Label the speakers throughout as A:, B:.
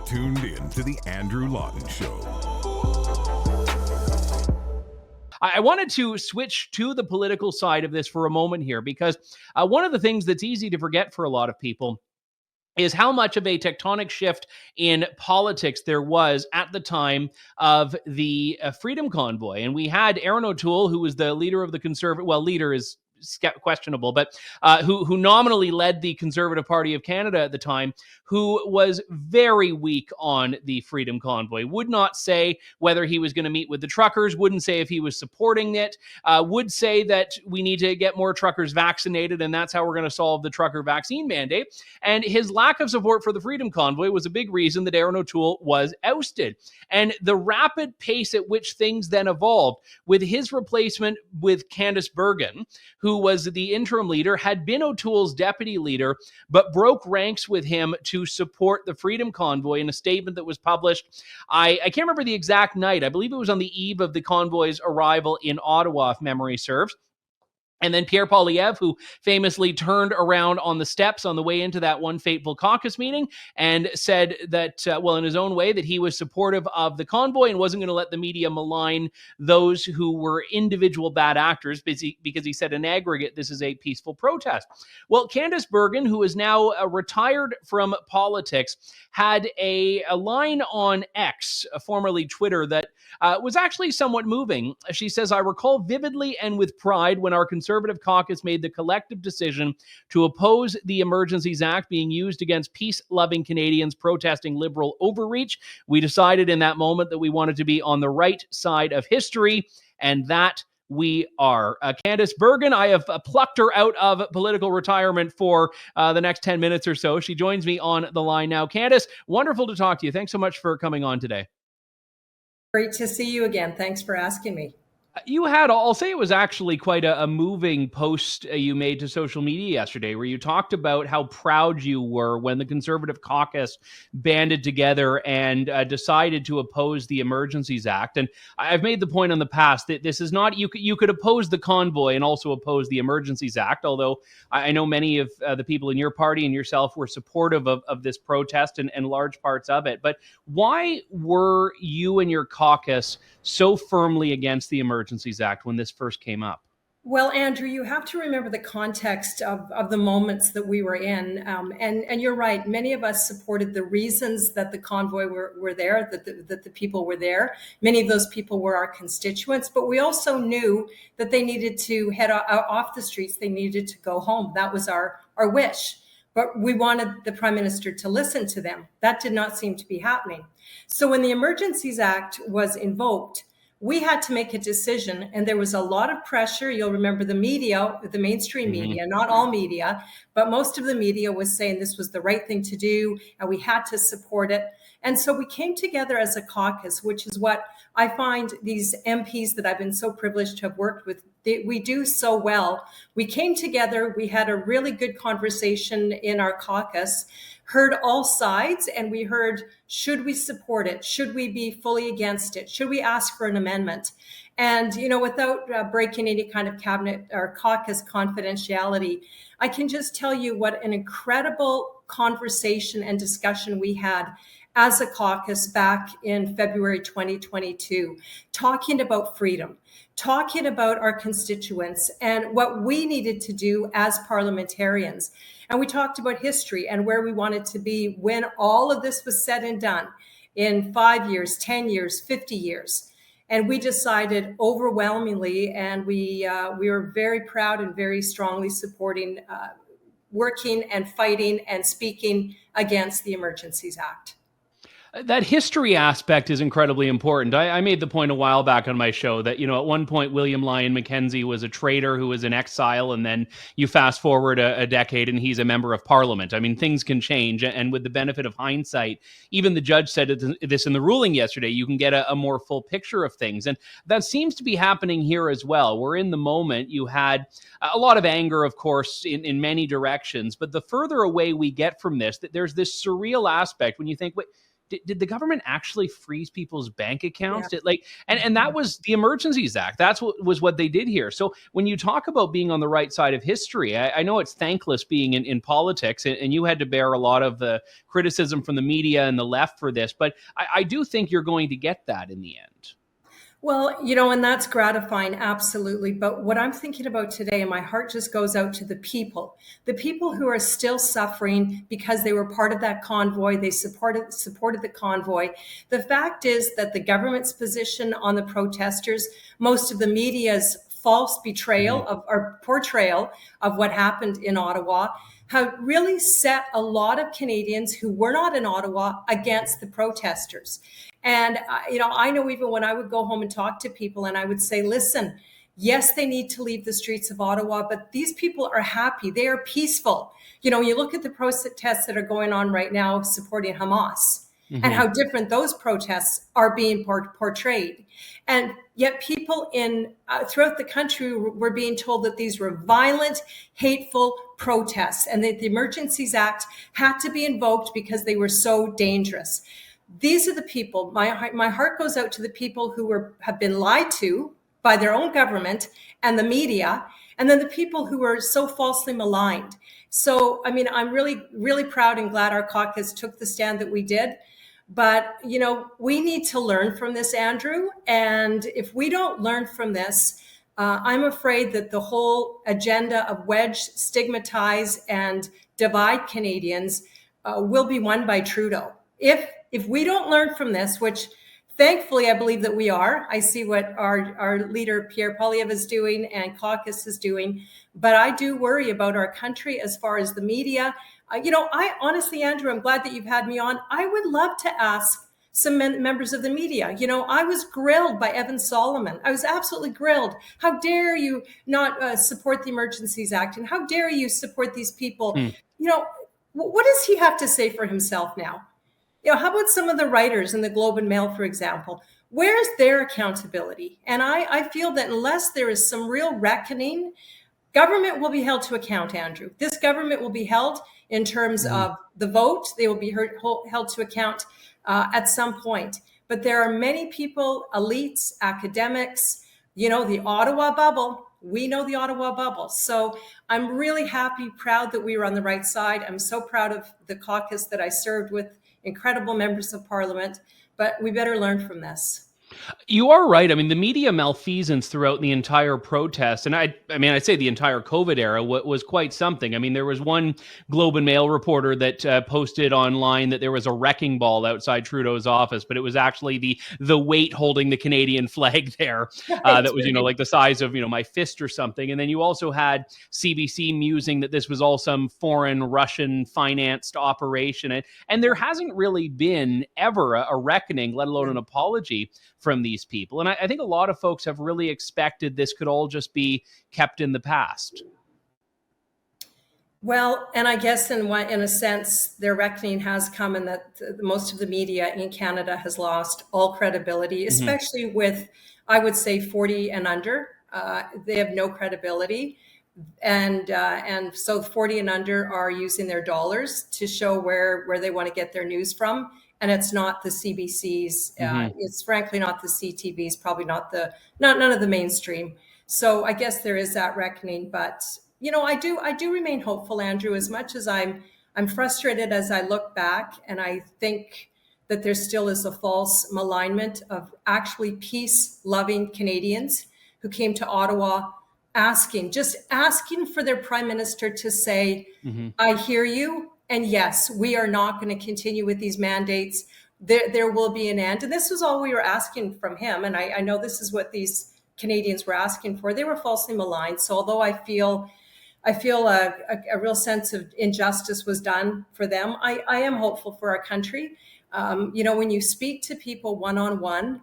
A: tuned in to The Andrew Lawton Show.
B: I wanted to switch to the political side of this for a moment here, because one of the things that's easy to forget for a lot of people is how much of a tectonic shift in politics there was at the time of the Freedom Convoy. And we had Erin O'Toole, who was the leader of the Conservative, well, leader is questionable, but who nominally led the Conservative Party of Canada at the time, who was very weak on the Freedom Convoy, would not say whether he was going to meet with the truckers, wouldn't say if he was supporting it, would say that we need to get more truckers vaccinated, and that's how we're going to solve the trucker vaccine mandate. And his lack of support for the Freedom Convoy was a big reason that Erin O'Toole was ousted. And the rapid pace at which things then evolved, with his replacement with Candice Bergen, who was the interim leader, had been O'Toole's deputy leader, but broke ranks with him to support the Freedom Convoy in a statement that was published. I can't remember the exact night. I believe it was on the eve of the convoy's arrival in Ottawa, if memory serves. And then Pierre Poilievre, who famously turned around on the steps on the way into that one fateful caucus meeting and said that, well, in his own way, that he was supportive of the convoy and wasn't going to let the media malign those who were individual bad actors, because he said in aggregate, this is a peaceful protest. Well, Candice Bergen, who is now retired from politics, had a line on X, formerly Twitter, that was actually somewhat moving. She says, "I recall vividly and with pride when our Conservative caucus made the collective decision to oppose the Emergencies Act being used against peace-loving Canadians protesting Liberal overreach. We decided in that moment that we wanted to be on the right side of history, and that we are." Candice Bergen, I have plucked her out of political retirement for the next 10 minutes or so. She joins me on the line now. Candice, wonderful to talk to you. Thanks so much for coming on today.
C: Great to see you again. Thanks for asking me.
B: You had, I'll say it was actually quite a moving post you made to social media yesterday, where you talked about how proud you were when the Conservative caucus banded together and decided to oppose the Emergencies Act. And I've made the point in the past that this is not, you could oppose the convoy and also oppose the Emergencies Act, although I know many of the people in your party and yourself were supportive of this protest and large parts of it. But why were you and your caucus so firmly against the Emergencies Act when this first came up?
C: Well, Andrew, you have to remember the context of the moments that we were in. And you're right. Many of us supported the reasons that the convoy were there, that the people were there. Many of those people were our constituents, but we also knew that they needed to head off the streets. They needed to go home. That was our wish. But we wanted the Prime Minister to listen to them. That did not seem to be happening. So when the Emergencies Act was invoked, we had to make a decision, and there was a lot of pressure. You'll remember the media, the mainstream media, not all media, but most of the media was saying this was the right thing to do, and we had to support it. And so we came together as a caucus, which is what I find these MPs that I've been so privileged to have worked with, we do so well. We came together, we had a really good conversation in our caucus, heard all sides, and we heard, should we support it? Should we be fully against it? Should we ask for an amendment? And, you know, without breaking any kind of cabinet or caucus confidentiality, I can just tell you what an incredible conversation and discussion we had as a caucus back in February 2022, talking about freedom, talking about our constituents and what we needed to do as parliamentarians. And we talked about history and where we wanted to be when all of this was said and done in 5 years, 10 years, 50 years. And we decided overwhelmingly, and we were very proud and very strongly supporting working and fighting and speaking against the Emergencies Act.
B: That history aspect is incredibly important. I made the point a while back on my show that, you know, at one point, William Lyon Mackenzie was a traitor who was in exile, and then you fast forward a decade and he's a member of parliament. I mean, things can change. And with the benefit of hindsight, even the judge said this in the ruling yesterday, you can get a more full picture of things. And that seems to be happening here as well. We're in the moment. You had a lot of anger, of course, in many directions. But the further away we get from this, that there's this surreal aspect when you think, wait, did the government actually freeze people's bank
C: Yeah.
B: accounts? And that was the Emergencies Act. That's what they did here. So when you talk about being on the right side of history, I know it's thankless being in politics, and you had to bear a lot of the criticism from the media and the left for this, but I do think you're going to get that in the end.
C: Well, and that's gratifying, absolutely. But what I'm thinking about today, and my heart just goes out to the people who are still suffering because they were part of that convoy. They supported the convoy. The fact is that the government's position on the protesters, most of the media's false betrayal of or portrayal of what happened in Ottawa, have really set a lot of Canadians who were not in Ottawa against the protesters. And, I know even when I would go home and talk to people and I would say, listen, yes, they need to leave the streets of Ottawa, but these people are happy. They are peaceful. You look at the protests that are going on right now supporting Hamas and how different those protests are being portrayed. And yet people throughout the country were being told that these were violent, hateful protests and that the Emergencies Act had to be invoked because they were so dangerous. These are the people, my heart goes out to the people who have been lied to by their own government and the media, and then the people who were so falsely maligned. So, I'm really, really proud and glad our caucus took the stand that we did. But, we need to learn from this, Andrew. And if we don't learn from this, I'm afraid that the whole agenda of wedge, stigmatize, and divide Canadians will be won by Trudeau. If we don't learn from this, which thankfully I believe that we are, I see what our leader Pierre Poilievre is doing and caucus is doing, but I do worry about our country as far as the media. I honestly, Andrew, I'm glad that you've had me on. I would love to ask some members of the media. I was grilled by Evan Solomon. I was absolutely grilled. How dare you not support the Emergencies Act? And how dare you support these people? What does he have to say for himself now? How about some of the writers in the Globe and Mail, for example? Where's their accountability? And I feel that unless there is some real reckoning, government will be held to account, Andrew. This government will be held in terms of the vote. They will be held to account at some point. But there are many people, elites, academics, the Ottawa bubble. We know the Ottawa bubble. So I'm really happy, proud that we were on the right side. I'm so proud of the caucus that I served with, incredible members of parliament, but we better learn from this.
B: You are right. The media malfeasance throughout the entire protest, and I'd say the entire COVID era was quite something. There was one Globe and Mail reporter that posted online that there was a wrecking ball outside Trudeau's office, but it was actually the weight holding the Canadian flag there that was, like the size of, my fist or something. And then you also had CBC musing that this was all some foreign Russian financed operation. And there hasn't really been ever a reckoning, let alone an apology from these people. And I think a lot of folks have really expected this could all just be kept in the past.
C: Well, and I guess in a sense, their reckoning has come in that most of the media in Canada has lost all credibility, especially with, I would say, 40 and under. They have no credibility. And so 40 and under are using their dollars to show where they want to get their news from. And it's not the CBCs. It's frankly not the CTVs, probably not none of the mainstream. So I guess there is that reckoning. But, I do remain hopeful, Andrew, as much as I'm frustrated as I look back. And I think that there still is a false malignment of actually peace-loving Canadians who came to Ottawa asking for their prime minister to say, I hear you. And yes, we are not going to continue with these mandates. There will be an end. And this was all we were asking from him. And I know this is what these Canadians were asking for. They were falsely maligned. So although I feel a real sense of injustice was done for them, I am hopeful for our country. When you speak to people one-on-one,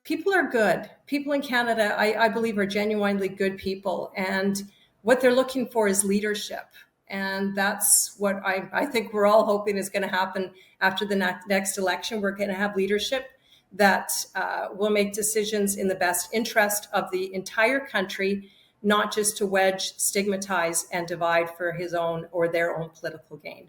C: people are good. People in Canada, I believe, are genuinely good people. And what they're looking for is leadership. And that's what I think we're all hoping is going to happen after the next election. We're going to have leadership that will make decisions in the best interest of the entire country, not just to wedge, stigmatize, and divide for his own or their own political gain.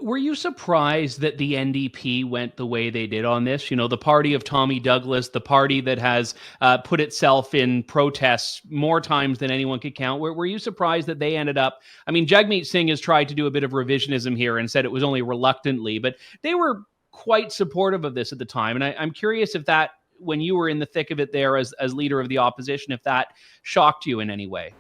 B: Were you surprised that the NDP went the way they did on this? You know, the party of Tommy Douglas, the party that has put itself in protests more times than anyone could count. Were you surprised that they ended up? I mean, Jagmeet Singh has tried to do a bit of revisionism here and said it was only reluctantly, but they were quite supportive of this at the time. And I'm curious if that, when you were in the thick of it there as leader of the opposition, if that shocked you in any way.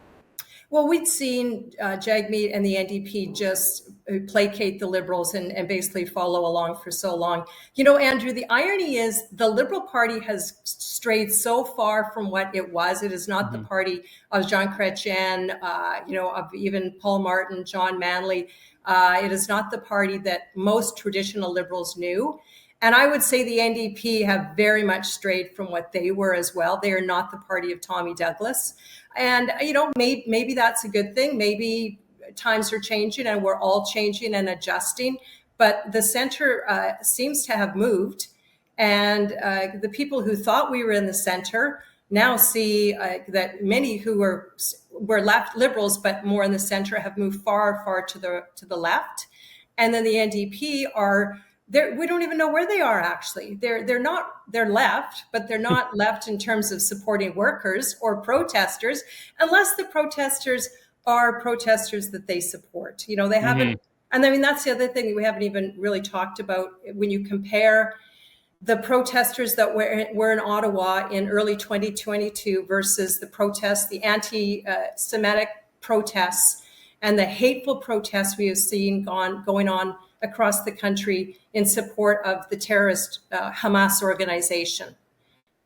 C: Well, we'd seen Jagmeet and the NDP just placate the Liberals and basically follow along for so long. You know, Andrew, the irony is the Liberal Party has strayed so far from what it was. It is not the party of Jean Chrétien, of even Paul Martin, John Manley. It is not the party that most traditional Liberals knew. And I would say the NDP have very much strayed from what they were as well. They are not the party of Tommy Douglas. And, maybe that's a good thing. Maybe times are changing and we're all changing and adjusting. But the center seems to have moved. And the people who thought we were in the center now see that many who were left Liberals, but more in the center, have moved far, far to the left. And then the NDP are... we don't even know where they are, actually. They're left, but they're not left in terms of supporting workers or protesters, unless the protesters are protesters that they support. You know, they haven't, and I mean, that's the other thing that we haven't even really talked about. When you compare the protesters that were in Ottawa in early 2022 versus the anti-Semitic protests and the hateful protests we have seen going on across the country in support of the terrorist Hamas organization.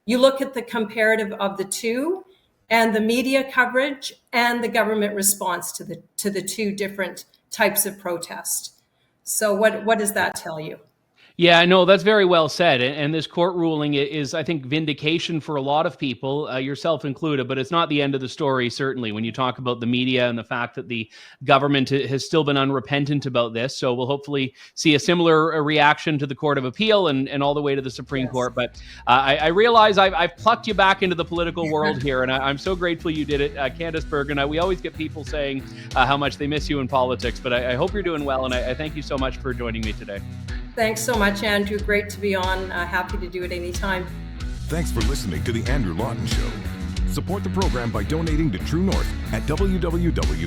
C: You look at the comparative of the two and the media coverage and the government response to the two different types of protest. So what does that tell you?
B: Yeah, no, that's very well said. And this court ruling is, I think, vindication for a lot of people, yourself included, but it's not the end of the story, certainly, when you talk about the media and the fact that the government has still been unrepentant about this. So we'll hopefully see a similar reaction to the Court of Appeal and all the way to the Supreme Court. But I realize I've plucked you back into the political world here, and I'm so grateful you did it. Candice Bergen, we always get people saying how much they miss you in politics, but I hope you're doing well, and I thank you so much for joining me today.
C: Thanks so much, Andrew. Great to be on. Happy to do it anytime.
A: Thanks for listening to The Andrew Lawton Show. Support the program by donating to True North at www.tnc.news.